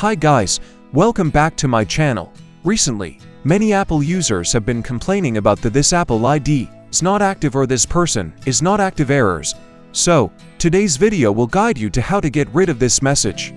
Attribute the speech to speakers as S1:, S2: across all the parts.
S1: Hi guys, welcome back to my channel. Recently, many Apple users have been complaining about this Apple ID is not active or this person is not active errors. So, today's video will guide you to how to get rid of this message.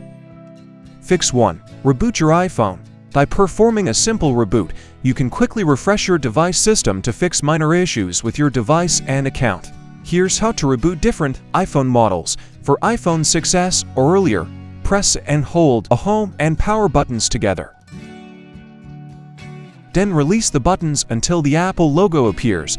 S1: Fix 1. Reboot your iPhone. By performing a simple reboot, you can quickly refresh your device system to fix minor issues with your device and account. Here's how to reboot different iPhone models. For iPhone 6s or earlier, press and hold the home and power buttons together. Then release the buttons until the Apple logo appears.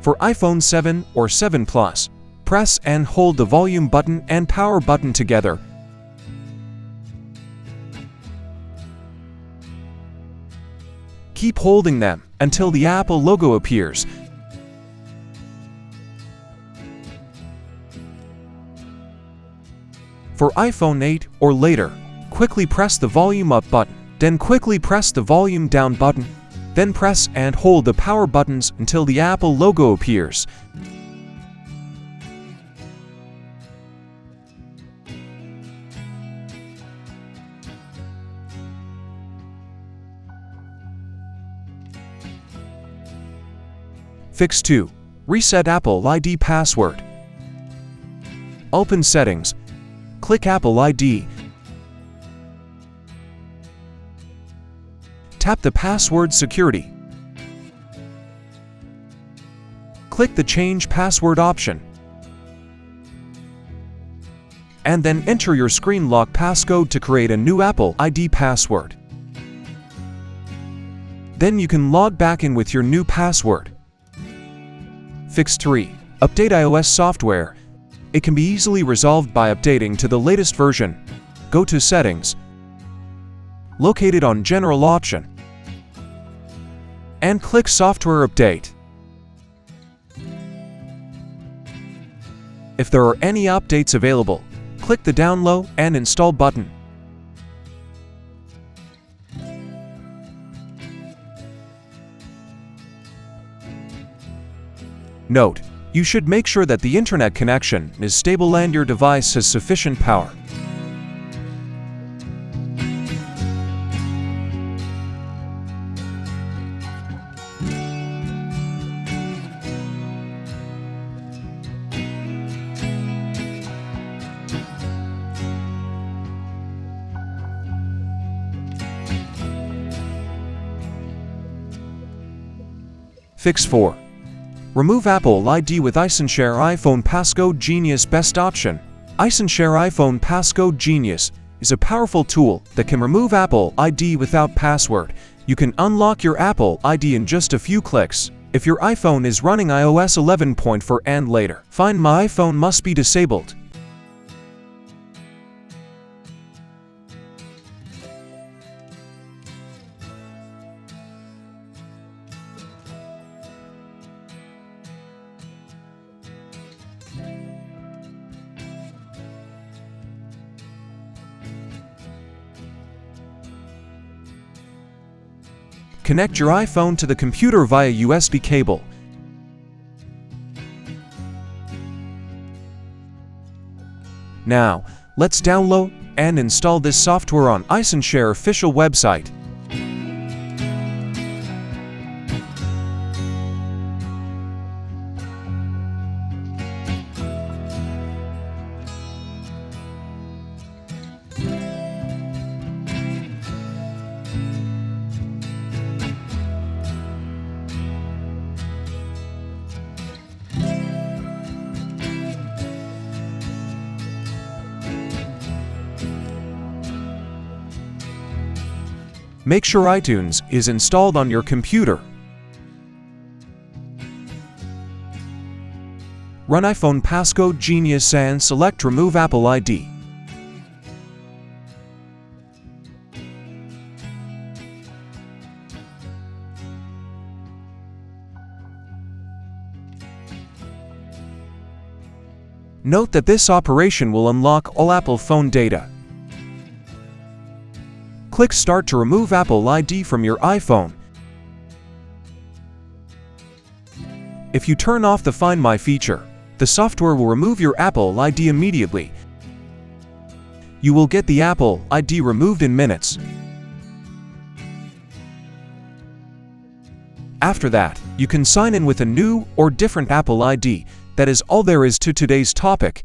S1: For iPhone 7 or 7 Plus, press and hold the volume button and power button together. Keep holding them until the Apple logo appears. For iPhone 8 or later, quickly press the volume up button, then quickly press the volume down button, then press and hold the power buttons until the Apple logo appears. Fix 2. Reset Apple ID password. Open Settings. Click Apple ID. Tap the Password Security. Click the Change Password option. And then enter your screen lock passcode to create a new Apple ID password. Then you can log back in with your new password. Fix 3. Update iOS software. It can be easily resolved by updating to the latest version. Go to Settings, located on General option, and click Software Update. If there are any updates available, click the Download and Install button. Note: you should make sure that the internet connection is stable and your device has sufficient power. Fix 4. Remove Apple ID with iSenShare iPhone Passcode Genius. Best option. iSenShare iPhone Passcode Genius is a powerful tool that can remove Apple ID without password. You can unlock your Apple ID in just a few clicks. If your iPhone is running iOS 11.4 and later, Find My iPhone must be disabled. Connect your iPhone to the computer via USB cable. Now, let's download and install this software on iSenShare official website. Make sure iTunes is installed on your computer. Run iPhone Passcode Genius and select Remove Apple ID. Note that this operation will unlock all Apple phone data. Click Start to remove Apple ID from your iPhone. If you turn off the Find My feature, the software will remove your Apple ID immediately. You will get the Apple ID removed in minutes. After that, you can sign in with a new or different Apple ID. That is all there is to today's topic.